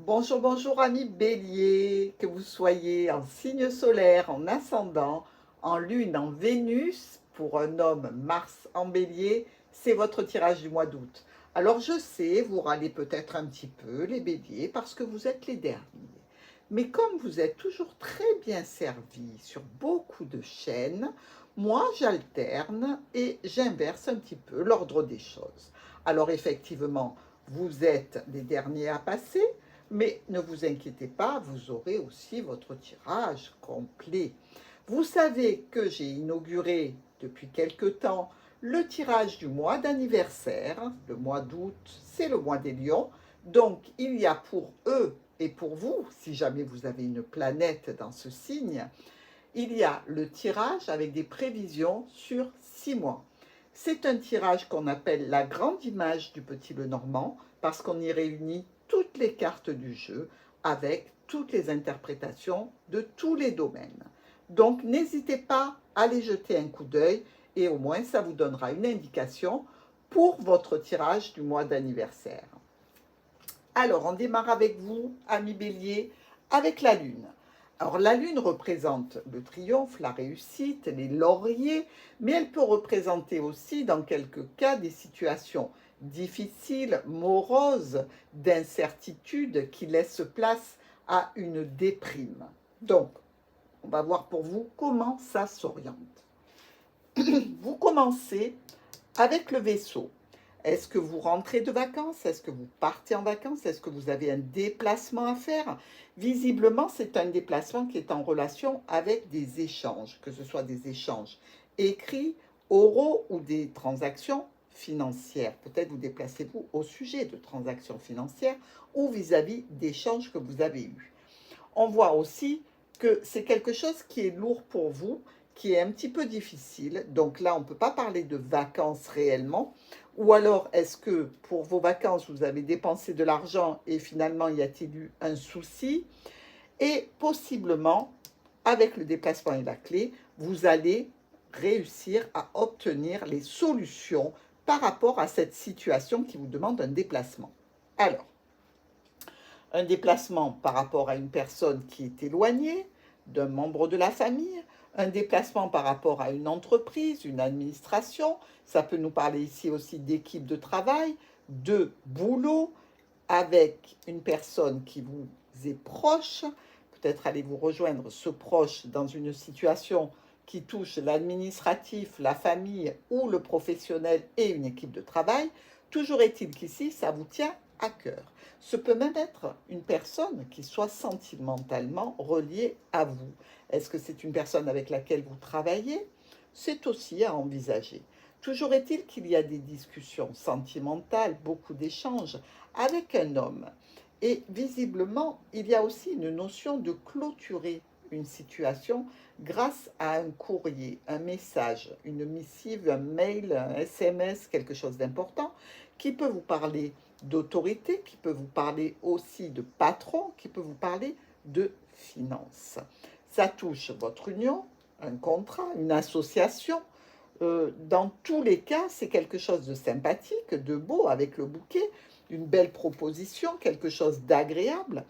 Bonjour, bonjour amis bélier, que vous soyez en signe solaire, en ascendant, en lune, en Vénus, pour un homme Mars en bélier, c'est votre tirage du mois d'août. Alors je sais, vous râlez peut-être un petit peu les béliers parce que vous êtes les derniers. Mais comme vous êtes toujours très bien servis sur beaucoup de chaînes, moi j'alterne et j'inverse un petit peu l'ordre des choses. Alors effectivement, vous êtes les derniers à passer, mais ne vous inquiétez pas, vous aurez aussi votre tirage complet. Vous savez que j'ai inauguré depuis quelque temps le tirage du mois d'anniversaire. Le mois d'août, c'est le mois des lions. Donc, il y a pour eux et pour vous, si jamais vous avez une planète dans ce signe, il y a le tirage avec des prévisions sur 6 mois. C'est un tirage qu'on appelle la grande image du petit Lenormand parce qu'on y réunit toutes les cartes du jeu avec toutes les interprétations de tous les domaines. Donc n'hésitez pas à aller jeter un coup d'œil et au moins ça vous donnera une indication pour votre tirage du mois d'anniversaire. Alors on démarre avec vous, amis bélier, avec la lune. Alors la lune représente le triomphe, la réussite, les lauriers, mais elle peut représenter aussi dans quelques cas des situations difficiles, moroses, d'incertitude qui laissent place à une déprime. Donc, on va voir pour vous comment ça s'oriente. Vous commencez avec le vaisseau. Est-ce que vous rentrez de vacances? Est-ce que vous partez en vacances? Est-ce que vous avez un déplacement à faire? Visiblement, c'est un déplacement qui est en relation avec des échanges, que ce soit des échanges écrits, oraux ou des transactions financières. Peut-être vous déplacez-vous au sujet de transactions financières ou vis-à-vis d'échanges que vous avez eus. On voit aussi que c'est quelque chose qui est lourd pour vous, qui est un petit peu difficile. Donc là, on ne peut pas parler de vacances réellement. Ou alors, est-ce que pour vos vacances, vous avez dépensé de l'argent et finalement, y a-t-il eu un souci? Et possiblement, avec le déplacement et la clé, vous allez réussir à obtenir les solutions par rapport à cette situation qui vous demande un déplacement. Alors, un déplacement par rapport à une personne qui est éloignée d'un membre de la famille, un déplacement par rapport à une entreprise, une administration, ça peut nous parler ici aussi d'équipe de travail, de boulot, avec une personne qui vous est proche, peut-être allez-vous rejoindre ce proche dans une situation qui touche l'administratif, la famille ou le professionnel et une équipe de travail. Toujours est-il qu'ici, ça vous tient à cœur. Ce peut même être une personne qui soit sentimentalement reliée à vous. Est-ce que c'est une personne avec laquelle vous travaillez? C'est aussi à envisager. Toujours est-il qu'il y a des discussions sentimentales, beaucoup d'échanges avec un homme. Et visiblement, il y a aussi une notion de clôturer une situation grâce à un courrier, un message, une missive, un mail, un SMS, quelque chose d'important, qui peut vous parler d'autorité, qui peut vous parler aussi de patron, qui peut vous parler de finance. Ça touche votre union, un contrat, une association. Dans tous les cas, c'est quelque chose de sympathique, de beau, avec le bouquet, une belle proposition, quelque chose d'agréable,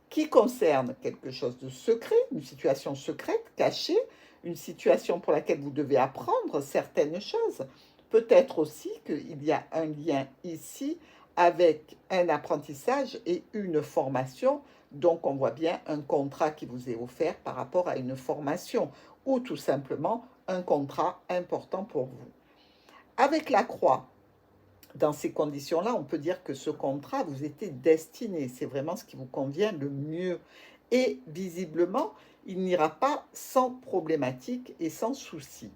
qui concerne quelque chose de secret, une situation secrète, cachée, une situation pour laquelle vous devez apprendre certaines choses. Peut-être aussi qu'il y a un lien ici avec un apprentissage et une formation. Donc on voit bien un contrat qui vous est offert par rapport à une formation ou tout simplement un contrat important pour vous. Avec la croix, dans ces conditions-là, on peut dire que ce contrat vous était destiné. C'est vraiment ce qui vous convient le mieux. Et visiblement, il n'ira pas sans problématique et sans souci.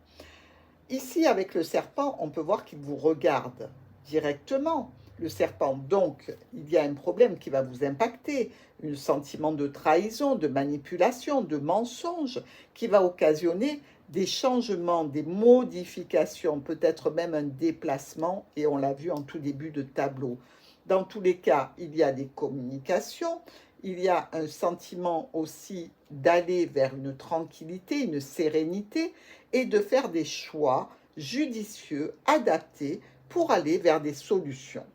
Ici, avec le serpent, on peut voir qu'il vous regarde directement. Le serpent, donc, il y a un problème qui va vous impacter, un sentiment de trahison, de manipulation, de mensonge, qui va occasionner des changements, des modifications, peut-être même un déplacement, et on l'a vu en tout début de tableau. Dans tous les cas, il y a des communications, il y a un sentiment aussi d'aller vers une tranquillité, une sérénité, et de faire des choix judicieux, adaptés, pour aller vers des solutions.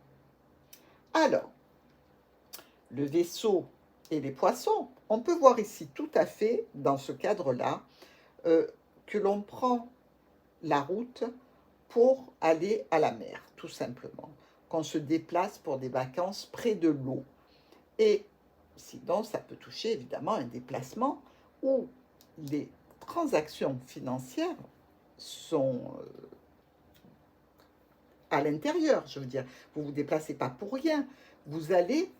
Alors, le vaisseau et les poissons, on peut voir ici tout à fait, dans ce cadre-là, que l'on prend la route pour aller à la mer, tout simplement. Qu'on se déplace pour des vacances près de l'eau. Et sinon, ça peut toucher évidemment un déplacement où les transactions financières sont à l'intérieur, je veux dire. Vous ne vous déplacez pas pour rien. Vous allez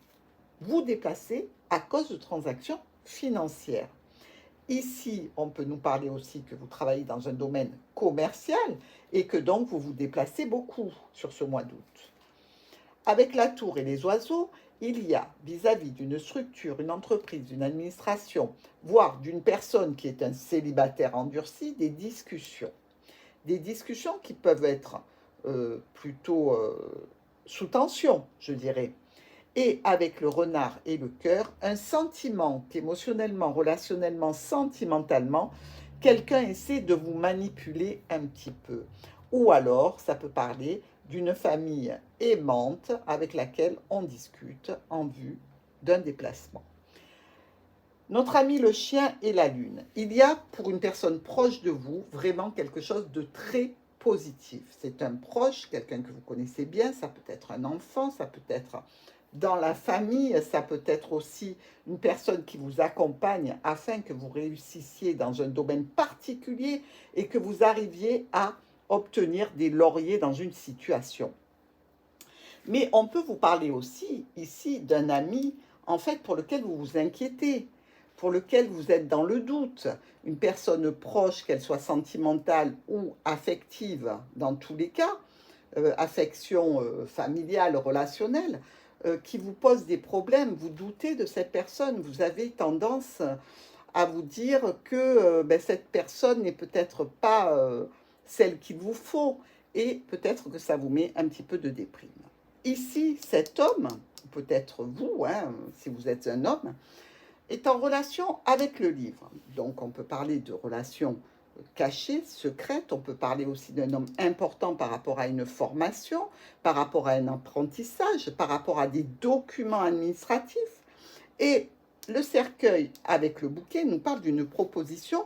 vous déplacer à cause de transactions financières. Ici, on peut nous parler aussi que vous travaillez dans un domaine commercial et que donc vous vous déplacez beaucoup sur ce mois d'août. Avec la tour et les oiseaux, il y a vis-à-vis d'une structure, une entreprise, une administration, voire d'une personne qui est un célibataire endurci, des discussions. Des discussions qui peuvent être plutôt sous tension, je dirais. Et avec le renard et le cœur, un sentiment qu'émotionnellement, relationnellement, sentimentalement, quelqu'un essaie de vous manipuler un petit peu. Ou alors, ça peut parler d'une famille aimante avec laquelle on discute en vue d'un déplacement. Notre ami le chien et la lune. Il y a pour une personne proche de vous vraiment quelque chose de très positif. C'est un proche, quelqu'un que vous connaissez bien, ça peut être un enfant, ça peut être dans la famille, ça peut être aussi une personne qui vous accompagne afin que vous réussissiez dans un domaine particulier et que vous arriviez à obtenir des lauriers dans une situation. Mais on peut vous parler aussi ici d'un ami, en fait, pour lequel vous vous inquiétez, pour lequel vous êtes dans le doute, une personne proche, qu'elle soit sentimentale ou affective, dans tous les cas, affection familiale, relationnelle, qui vous pose des problèmes, vous doutez de cette personne, vous avez tendance à vous dire que cette personne n'est peut-être pas celle qu'il vous faut, et peut-être que ça vous met un petit peu de déprime. Ici, cet homme, peut-être vous, hein, si vous êtes un homme, est en relation avec le livre. Donc on peut parler de relations cachée, secrète. On peut parler aussi d'un homme important par rapport à une formation, par rapport à un apprentissage, par rapport à des documents administratifs. Et le cercueil avec le bouquet nous parle d'une proposition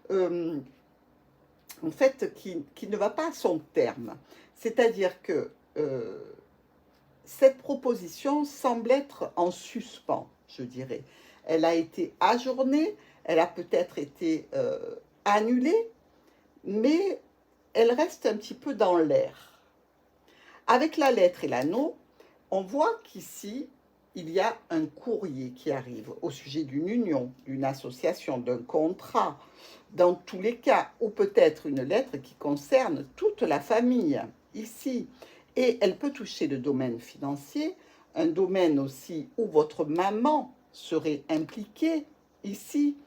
en fait qui ne va pas à son terme. C'est-à-dire que cette proposition semble être en suspens, je dirais. Elle a été ajournée, elle a peut-être été annulée, mais elle reste un petit peu dans l'air. Avec la lettre et l'anneau, on voit qu'ici, il y a un courrier qui arrive au sujet d'une union, d'une association, d'un contrat, dans tous les cas, ou peut-être une lettre qui concerne toute la famille, ici. Et elle peut toucher le domaine financier, un domaine aussi où votre maman serait impliquée, ici.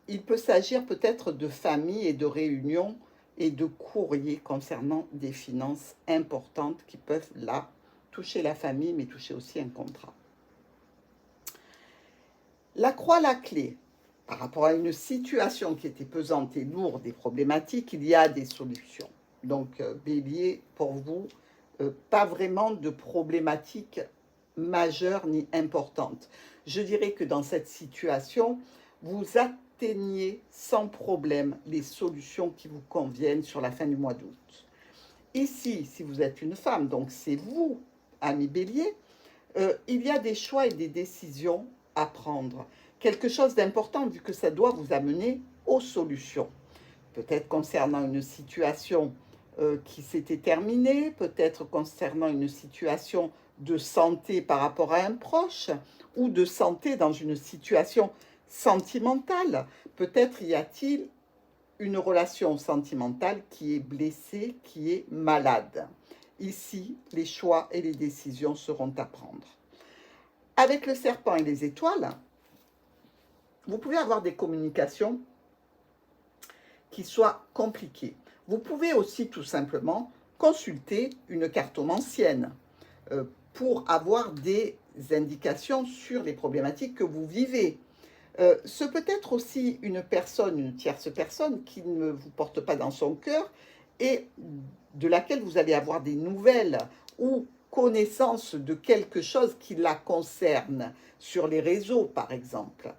Il peut s'agir peut-être de famille et de réunions et de courriers concernant des finances importantes qui peuvent là toucher la famille, mais toucher aussi un contrat. La croix, la clé. Par rapport à une situation qui était pesante et lourde et problématique, il y a des solutions. Donc, Bélier, pour vous, pas vraiment de problématique majeure ni importante. Je dirais que dans cette situation, vous atteignez sans problème les solutions qui vous conviennent sur la fin du mois d'août. Ici, si vous êtes une femme, donc c'est vous, ami Bélier, il y a des choix et des décisions à prendre. Quelque chose d'important vu que ça doit vous amener aux solutions. Peut-être concernant une situation qui s'était terminée, peut-être concernant une situation de santé par rapport à un proche ou de santé dans une situation sentimentale. Peut-être y a-t-il une relation sentimentale qui est blessée, qui est malade. Ici, les choix et les décisions seront à prendre. Avec le serpent et les étoiles, vous pouvez avoir des communications qui soient compliquées. Vous pouvez aussi tout simplement consulter une cartomancienne pour avoir des indications sur les problématiques que vous vivez. Ce peut être aussi une personne, une tierce personne qui ne vous porte pas dans son cœur et de laquelle vous allez avoir des nouvelles ou connaissance de quelque chose qui la concerne, sur les réseaux par exemple.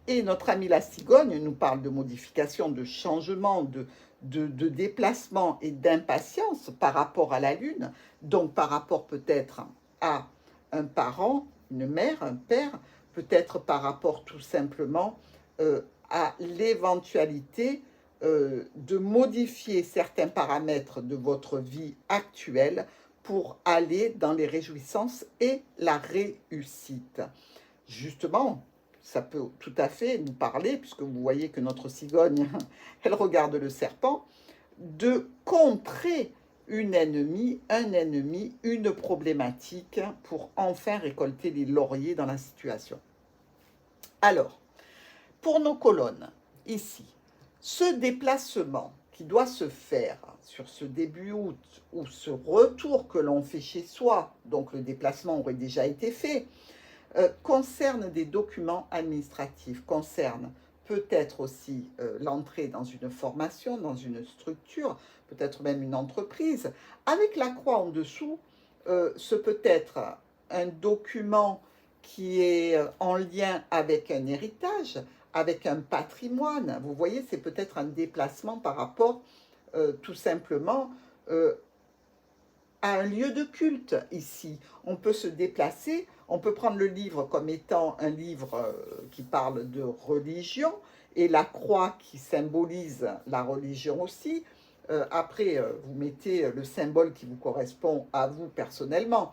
Et notre amie la cigogne nous parle de modification, de changement, de déplacement et d'impatience par rapport à la Lune, donc par rapport peut-être à un parent, une mère, un père, peut-être par rapport tout simplement à l'éventualité de modifier certains paramètres de votre vie actuelle pour aller dans les réjouissances et la réussite. Justement, ça peut tout à fait nous parler, puisque vous voyez que notre cigogne, elle regarde le serpent, de contrer une ennemie, un ennemi, une problématique pour enfin récolter les lauriers dans la situation. Alors, pour nos colonnes, ici, ce déplacement qui doit se faire sur ce début août ou ce retour que l'on fait chez soi, donc le déplacement aurait déjà été fait, concerne des documents administratifs, concerne peut-être aussi l'entrée dans une formation, dans une structure, peut-être même une entreprise. Avec la croix en dessous, ce peut être un document qui est en lien avec un héritage, avec un patrimoine. Vous voyez, c'est peut-être un déplacement par rapport tout simplement à un lieu de culte ici. On peut se déplacer, on peut prendre le livre comme étant un livre qui parle de religion et la croix qui symbolise la religion aussi. Après, vous mettez le symbole qui vous correspond à vous personnellement.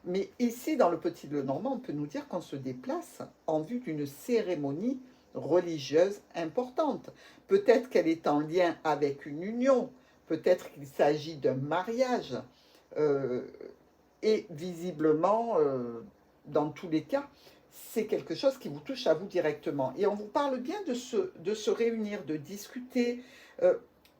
Mais ici, dans le Petit Lenormand, on peut nous dire qu'on se déplace en vue d'une cérémonie religieuse importante. Peut-être qu'elle est en lien avec une union, peut-être qu'il s'agit d'un mariage. Et visiblement, dans tous les cas, c'est quelque chose qui vous touche à vous directement. Et on vous parle bien de se réunir, de discuter,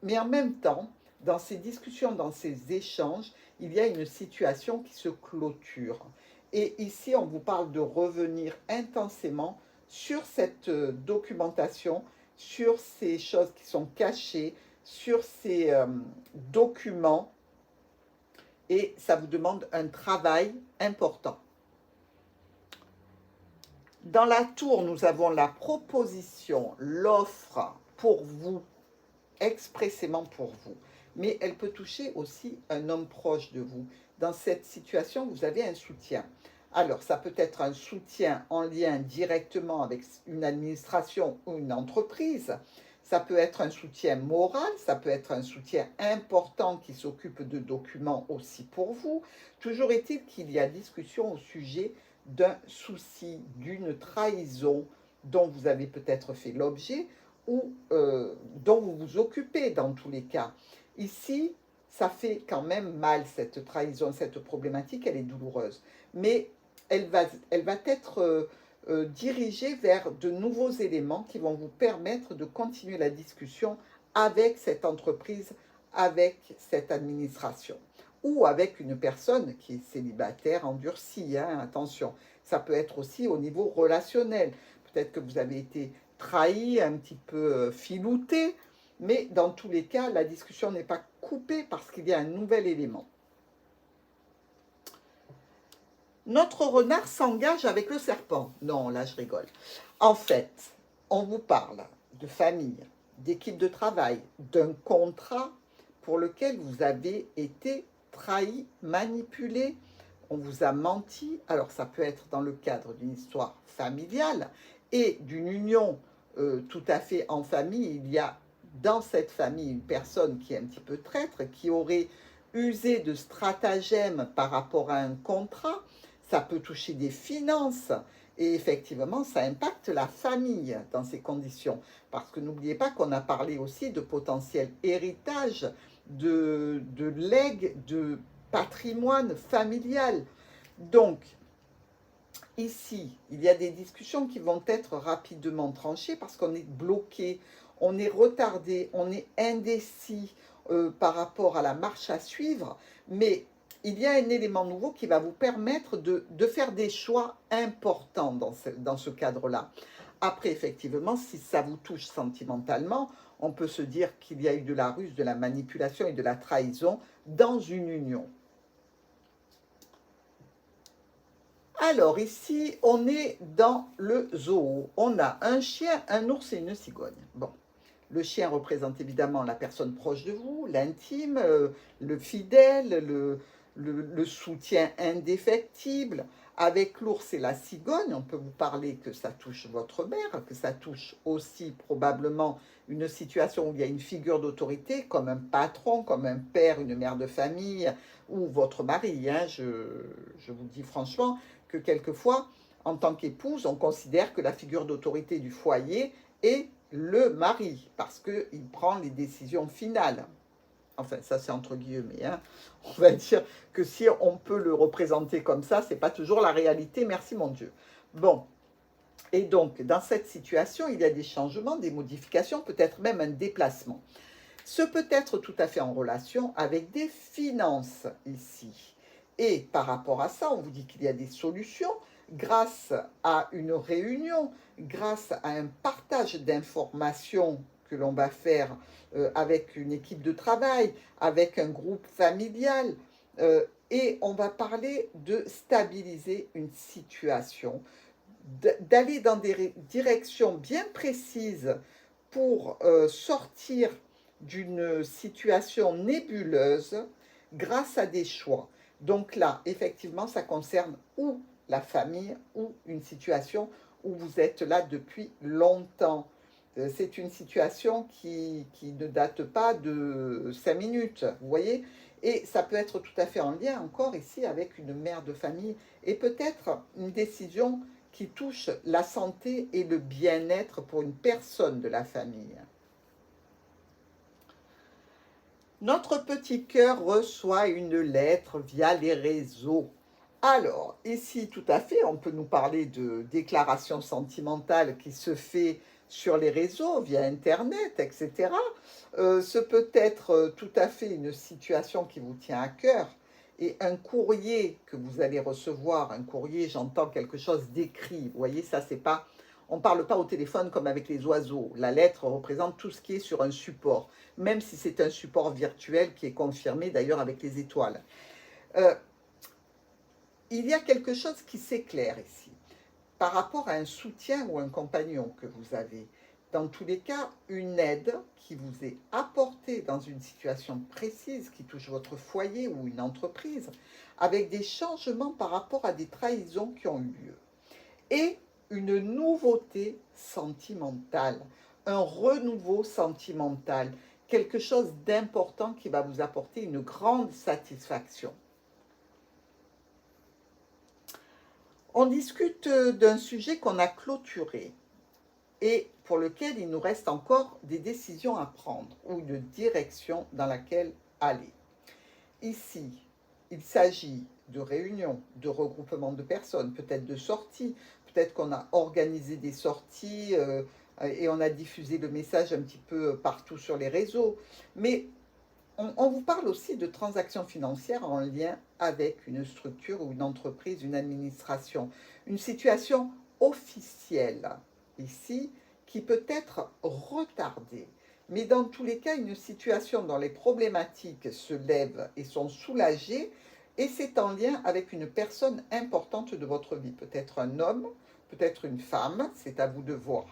mais en même temps, dans ces discussions, dans ces échanges, il y a une situation qui se clôture. Et ici, on vous parle de revenir intensément sur cette documentation, sur ces choses qui sont cachées, sur ces documents, et ça vous demande un travail important. Dans la tour, nous avons la proposition, l'offre pour vous, expressément pour vous. Mais elle peut toucher aussi un homme proche de vous. Dans cette situation, vous avez un soutien. Alors, ça peut être un soutien en lien directement avec une administration ou une entreprise. Ça peut être un soutien moral, ça peut être un soutien important qui s'occupe de documents aussi pour vous. Toujours est-il qu'il y a discussion au sujet d'un souci, d'une trahison dont vous avez peut-être fait l'objet ou dont vous vous occupez dans tous les cas. Ici, ça fait quand même mal cette trahison, cette problématique, elle est douloureuse. Mais elle va être dirigée vers de nouveaux éléments qui vont vous permettre de continuer la discussion avec cette entreprise, avec cette administration ou avec une personne qui est célibataire, endurcie, hein, attention. Ça peut être aussi au niveau relationnel. Peut-être que vous avez été trahi, un petit peu filouté, mais dans tous les cas, la discussion n'est pas coupée parce qu'il y a un nouvel élément. Notre renard s'engage avec le serpent. Non, là je rigole. En fait, on vous parle de famille, d'équipe de travail, d'un contrat pour lequel vous avez été trahi, manipulé, on vous a menti. Alors ça peut être dans le cadre d'une histoire familiale et d'une union tout à fait en famille. Il y a dans cette famille une personne qui est un petit peu traître, qui aurait usé de stratagèmes par rapport à un contrat. Ça peut toucher des finances et effectivement, ça impacte la famille dans ces conditions. Parce que n'oubliez pas qu'on a parlé aussi de potentiel héritage, de legs, de patrimoine familial. Donc, ici, il y a des discussions qui vont être rapidement tranchées parce qu'on est bloqué, on est retardé, on est indécis par rapport à la marche à suivre, mais il y a un élément nouveau qui va vous permettre de faire des choix importants dans ce cadre-là. Après, effectivement, si ça vous touche sentimentalement, on peut se dire qu'il y a eu de la ruse, de la manipulation et de la trahison dans une union. Alors ici, on est dans le zoo. On a un chien, un ours et une cigogne. Bon, le chien représente évidemment la personne proche de vous, l'intime, le fidèle, le soutien indéfectible. Avec l'ours et la cigogne, on peut vous parler que ça touche votre mère, que ça touche aussi probablement une situation où il y a une figure d'autorité, comme un patron, comme un père, une mère de famille, ou votre mari. Hein. Je vous dis franchement que quelquefois, en tant qu'épouse, on considère que la figure d'autorité du foyer est le mari, parce qu'il prend les décisions finales. Enfin, ça c'est entre guillemets. Hein. On va dire que si on peut le représenter comme ça, c'est pas toujours la réalité, merci mon Dieu. Bon, et donc dans cette situation, il y a des changements, des modifications, peut-être même un déplacement. Ce peut être tout à fait en relation avec des finances ici. Et par rapport à ça, on vous dit qu'il y a des solutions grâce à une réunion, grâce à un partage d'informations que l'on va faire avec une équipe de travail, avec un groupe familial. Et on va parler de stabiliser une situation, d'aller dans des directions bien précises pour sortir d'une situation nébuleuse grâce à des choix. Donc là, effectivement, ça concerne ou la famille ou une situation où vous êtes là depuis longtemps. C'est une situation qui ne date pas de 5 minutes, vous voyez. Et ça peut être tout à fait en lien encore ici avec une mère de famille et peut-être une décision qui touche la santé et le bien-être pour une personne de la famille. Notre petit cœur reçoit une lettre via les réseaux. Alors, ici, tout à fait, on peut nous parler de déclaration sentimentale qui se fait sur les réseaux, via Internet, etc. Ce peut être tout à fait une situation qui vous tient à cœur. Et un courrier que vous allez recevoir, un courrier, j'entends quelque chose d'écrit. Vous voyez, ça, c'est pas... On ne parle pas au téléphone comme avec les oiseaux. La lettre représente tout ce qui est sur un support, même si c'est un support virtuel qui est confirmé d'ailleurs avec les étoiles. Il y a quelque chose qui s'éclaire ici par rapport à un soutien ou un compagnon que vous avez. Dans tous les cas, une aide qui vous est apportée dans une situation précise qui touche votre foyer ou une entreprise, avec des changements par rapport à des trahisons qui ont eu lieu. Et une nouveauté sentimentale, un renouveau sentimental, quelque chose d'important qui va vous apporter une grande satisfaction. On discute d'un sujet qu'on a clôturé et pour lequel il nous reste encore des décisions à prendre ou une direction dans laquelle aller. Ici, il s'agit de réunions, de regroupements de personnes, peut-être de sorties, peut-être qu'on a organisé des sorties et on a diffusé le message un petit peu partout sur les réseaux. Mais on vous parle aussi de transactions financières en lien avec une structure ou une entreprise, une administration. Une situation officielle ici qui peut être retardée. Mais dans tous les cas, une situation dont les problématiques se lèvent et sont soulagées, et c'est en lien avec une personne importante de votre vie. Peut-être un homme, peut-être une femme, c'est à vous de voir.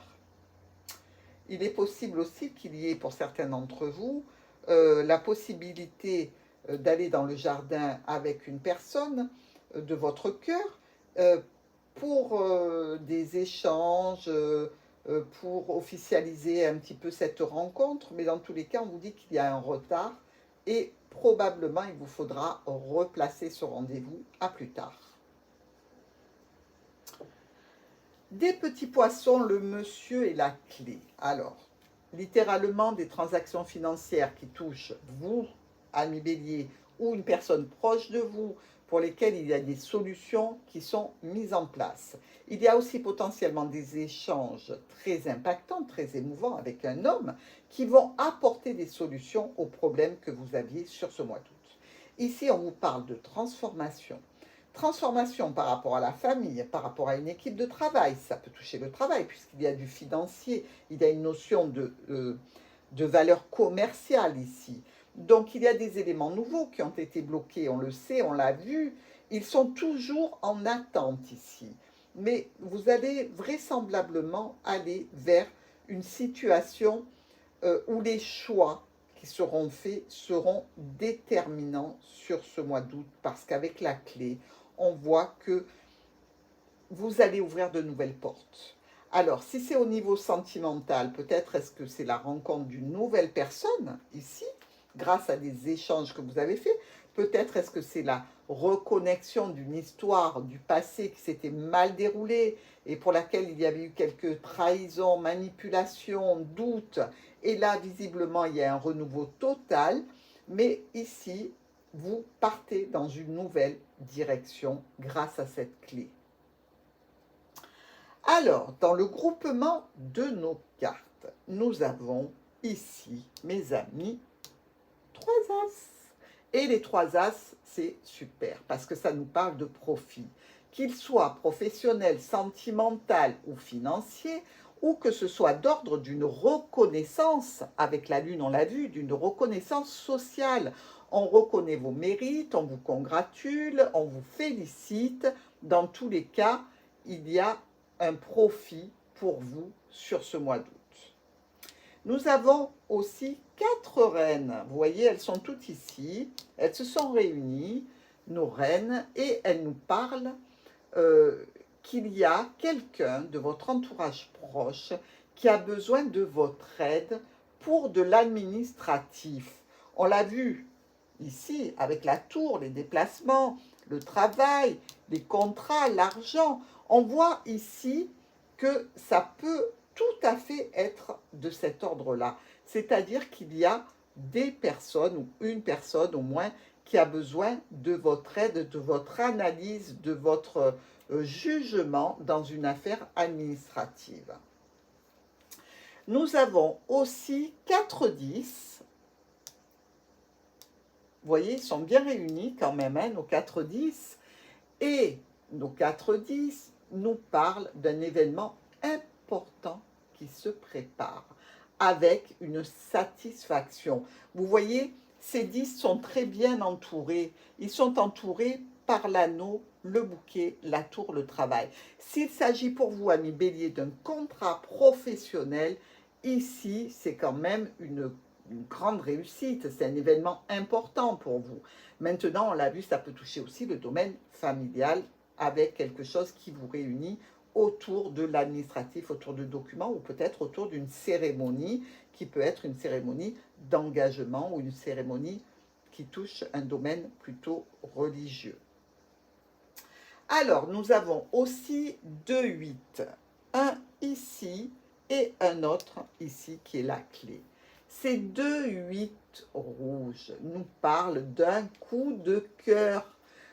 Il est possible aussi qu'il y ait pour certains d'entre vous la possibilité d'aller dans le jardin avec une personne de votre cœur pour des échanges, pour officialiser un petit peu cette rencontre, mais dans tous les cas, on vous dit qu'il y a un retard et probablement il vous faudra replacer ce rendez-vous à plus tard. Des petits poissons, le monsieur est la clé. Alors, littéralement, des transactions financières qui touchent vous, ami Bélier, ou une personne proche de vous, pour lesquelles il y a des solutions qui sont mises en place. Il y a aussi potentiellement des échanges très impactants, très émouvants avec un homme qui vont apporter des solutions aux problèmes que vous aviez sur ce mois d'août. Ici, on vous parle de transformation. Transformation par rapport à la famille, par rapport à une équipe de travail, ça peut toucher le travail puisqu'il y a du financier, il y a une notion de valeur commerciale ici. Donc il y a des éléments nouveaux qui ont été bloqués, on le sait, on l'a vu, Ils sont toujours en attente ici. Mais vous allez vraisemblablement aller vers une situation où les choix qui seront faits seront déterminants sur ce mois d'août, parce qu'avec la clé, on voit que vous allez ouvrir de nouvelles portes. Alors, si c'est au niveau sentimental, peut-être est-ce que c'est la rencontre d'une nouvelle personne ici, grâce à des échanges que vous avez faits. Peut-être est-ce que c'est la reconnexion d'une histoire du passé qui s'était mal déroulée et pour laquelle il y avait eu quelques trahisons, manipulations, doutes. Et là, visiblement, il y a un renouveau total. Mais ici, vous partez dans une nouvelle direction grâce à cette clé. Alors, dans le groupement de nos cartes, nous avons ici, mes amis, 3 As. Et les 3 As, c'est super parce que ça nous parle de profit. Qu'il soit professionnel, sentimental ou financier, ou que ce soit d'ordre d'une reconnaissance, avec la Lune on l'a vu, d'une reconnaissance sociale. On reconnaît vos mérites, on vous congratule, on vous félicite. Dans tous les cas, il y a un profit pour vous sur ce mois d'août. Nous avons aussi 4 reines. Vous voyez, elles sont toutes ici. Elles se sont réunies, nos reines, et elles nous parlent qu'il y a quelqu'un de votre entourage proche qui a besoin de votre aide pour de l'administratif. On l'a vu ici avec la tour, les déplacements, le travail, les contrats, l'argent. On voit ici que ça peut tout à fait être de cet ordre-là. C'est-à-dire qu'il y a des personnes, ou une personne au moins, qui a besoin de votre aide, de votre analyse, de votre jugement dans une affaire administrative. Nous avons aussi 4 10. Vous voyez, ils sont bien réunis quand même, hein, nos 4 10. Et nos 4 10 nous parlent d'un événement important qui se prépare avec une satisfaction. Vous voyez, ces 10 sont très bien entourés. Ils sont entourés par l'anneau, le bouquet, la tour, le travail. S'il s'agit pour vous, amis Bélier, d'un contrat professionnel, ici, c'est quand même une grande réussite. C'est un événement important pour vous. Maintenant, on l'a vu, ça peut toucher aussi le domaine familial avec quelque chose qui vous réunit autour de l'administratif, autour de documents ou peut-être autour d'une cérémonie qui peut être une cérémonie d'engagement ou une cérémonie qui touche un domaine plutôt religieux. Alors, nous avons aussi 2 8, un ici et un autre ici qui est la clé. Ces 2 8 rouges nous parlent d'un coup de cœur.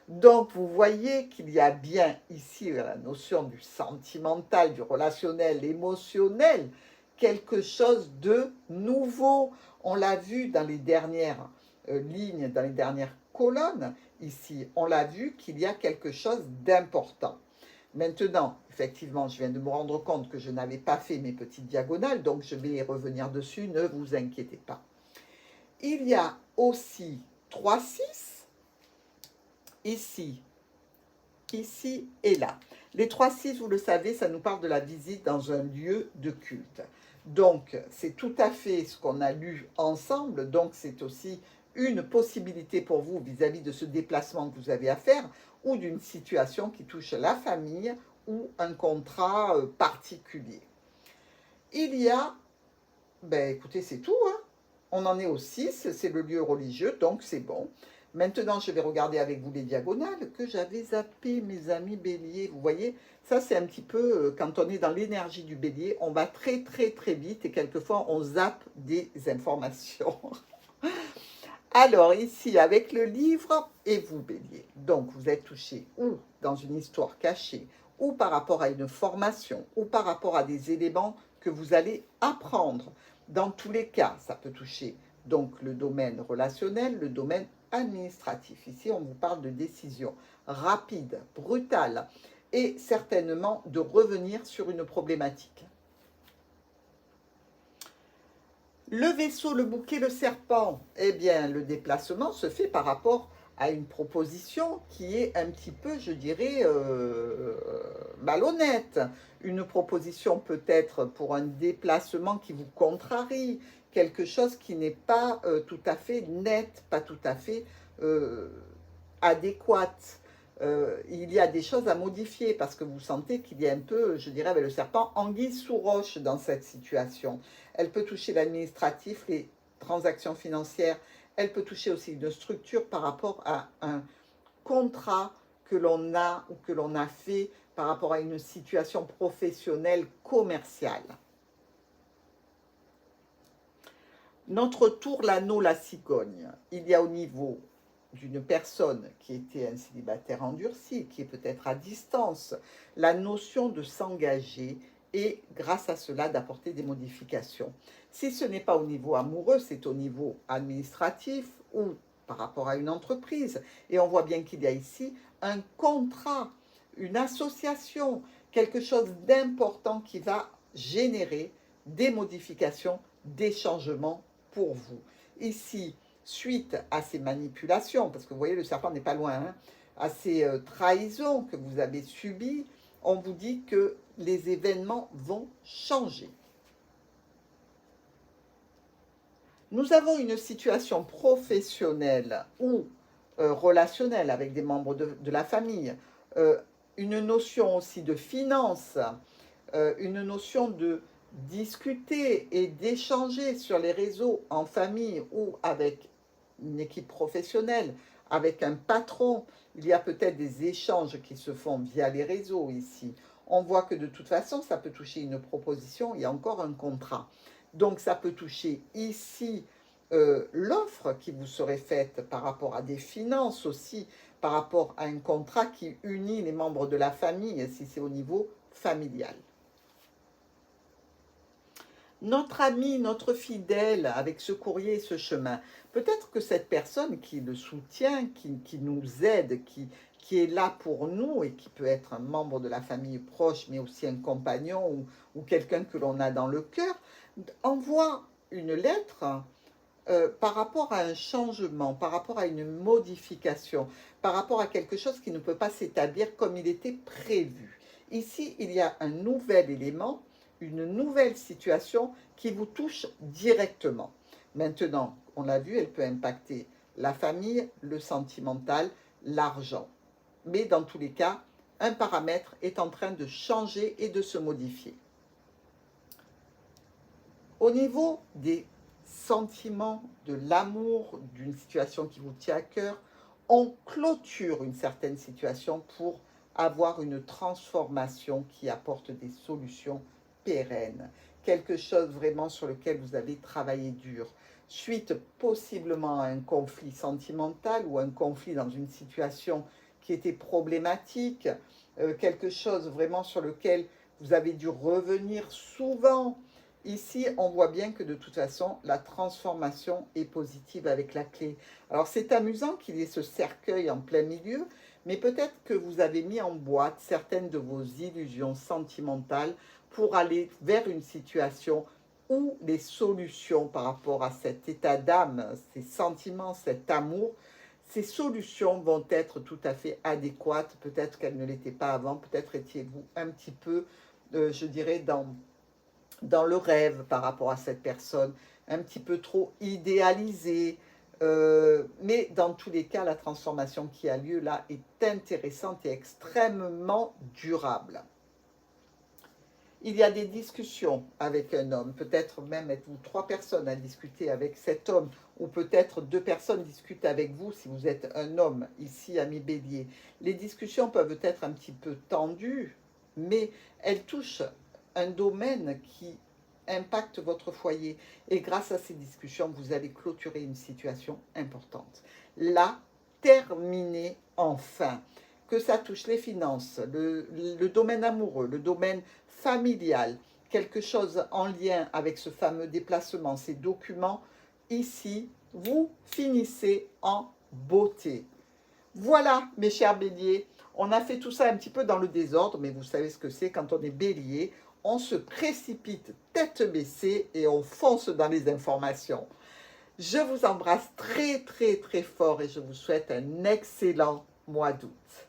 Donc, vous voyez qu'il y a bien ici la notion du sentimental, du relationnel, émotionnel, quelque chose de nouveau. On l'a vu dans les dernières lignes, dans les dernières colonnes, ici. On l'a vu qu'il y a quelque chose d'important. Maintenant, effectivement, je viens de me rendre compte que je n'avais pas fait mes petites diagonales, donc je vais y revenir dessus, ne vous inquiétez pas. Il y a aussi 3 6. Ici, ici et là. Les 3 6, vous le savez, ça nous parle de la visite dans un lieu de culte. Donc, c'est tout à fait ce qu'on a lu ensemble. Donc, c'est aussi une possibilité pour vous vis-à-vis de ce déplacement que vous avez à faire ou d'une situation qui touche la famille ou un contrat particulier. Il y a, ben écoutez, c'est tout, hein. On en est au 6, c'est le lieu religieux, donc c'est bon. Maintenant, je vais regarder avec vous les diagonales que j'avais zappées, mes amis béliers. Vous voyez, ça c'est un petit peu, quand on est dans l'énergie du bélier, on va très très très vite et quelquefois on zappe des informations. Alors ici, avec le livre et vous bélier. Donc, vous êtes touché ou dans une histoire cachée, ou par rapport à une formation, ou par rapport à des éléments que vous allez apprendre. Dans tous les cas, ça peut toucher donc le domaine relationnel, le domaine administratif. Ici, on vous parle de décision rapide, brutale et certainement de revenir sur une problématique. Le vaisseau, le bouquet, le serpent, eh bien, le déplacement se fait par rapport à une proposition qui est un petit peu, je dirais, malhonnête. Une proposition peut-être pour un déplacement qui vous contrarie, quelque chose qui n'est pas tout à fait net, pas tout à fait euh, adéquate. Il y a des choses à modifier parce que vous sentez qu'il y a un peu, je dirais avec le serpent, anguille sous roche dans cette situation. Elle peut toucher l'administratif, les transactions financières, elle peut toucher aussi une structure par rapport à un contrat que l'on a ou que l'on a fait par rapport à une situation professionnelle commerciale. Notre tour, l'anneau, la cigogne. Il y a au niveau d'une personne qui était un célibataire endurci, qui est peut-être à distance, la notion de s'engager et grâce à cela d'apporter des modifications. Si ce n'est pas au niveau amoureux, c'est au niveau administratif ou par rapport à une entreprise. Et on voit bien qu'il y a ici un contrat, une association, quelque chose d'important qui va générer des modifications, des changements pour vous. Ici, suite à ces manipulations, parce que vous voyez, le serpent n'est pas loin, hein, à ces trahisons que vous avez subies, on vous dit que les événements vont changer. Nous avons une situation professionnelle ou relationnelle avec des membres de la famille, une notion aussi de finance, une notion de discuter et d'échanger sur les réseaux en famille ou avec une équipe professionnelle, avec un patron. Il y a peut-être des échanges qui se font via les réseaux ici. On voit que de toute façon, ça peut toucher une proposition et encore un contrat. Donc, ça peut toucher ici l'offre qui vous serait faite par rapport à des finances aussi, par rapport à un contrat qui unit les membres de la famille, si c'est au niveau familial. Notre ami, notre fidèle, avec ce courrier et ce chemin, peut-être que cette personne qui le soutient, qui nous aide, qui est là pour nous et qui peut être un membre de la famille proche, mais aussi un compagnon ou quelqu'un que l'on a dans le cœur, envoie une lettre par rapport à un changement, par rapport à une modification, par rapport à quelque chose qui ne peut pas s'établir comme il était prévu. Ici, il y a un nouvel élément, une nouvelle situation qui vous touche directement. Maintenant, on l'a vu, elle peut impacter la famille, le sentimental, l'argent. Mais dans tous les cas, un paramètre est en train de changer et de se modifier. Au niveau des sentiments, de l'amour, d'une situation qui vous tient à cœur, on clôture une certaine situation pour avoir une transformation qui apporte des solutions pérennes. Quelque chose vraiment sur lequel vous avez travaillé dur. Suite possiblement à un conflit sentimental ou un conflit dans une situation qui était problématique, quelque chose vraiment sur lequel vous avez dû revenir souvent. Ici, on voit bien que de toute façon, la transformation est positive avec la clé. Alors, c'est amusant qu'il y ait ce cercueil en plein milieu, mais peut-être que vous avez mis en boîte certaines de vos illusions sentimentales pour aller vers une situation où les solutions par rapport à cet état d'âme, ces sentiments, cet amour, ces solutions vont être tout à fait adéquates. Peut-être qu'elles ne l'étaient pas avant, peut-être étiez-vous un petit peu, je dirais, dans le rêve par rapport à cette personne, un petit peu trop idéalisé. Mais dans tous les cas, la transformation qui a lieu là est intéressante et extrêmement durable. Il y a des discussions avec un homme, peut-être même êtes-vous 3 personnes à discuter avec cet homme, ou peut-être 2 personnes discutent avec vous si vous êtes un homme, ici, ami Bélier. Les discussions peuvent être un petit peu tendues, mais elles touchent un domaine qui impacte votre foyer. Et grâce à ces discussions, vous allez clôturer une situation importante. La terminer enfin. Que ça touche les finances, le domaine amoureux, le domaine familial, quelque chose en lien avec ce fameux déplacement, ces documents, ici, vous finissez en beauté. Voilà, mes chers béliers, on a fait tout ça un petit peu dans le désordre, mais vous savez ce que c'est quand on est bélier, on se précipite tête baissée et on fonce dans les informations. Je vous embrasse très très très fort et je vous souhaite un excellent mois d'août.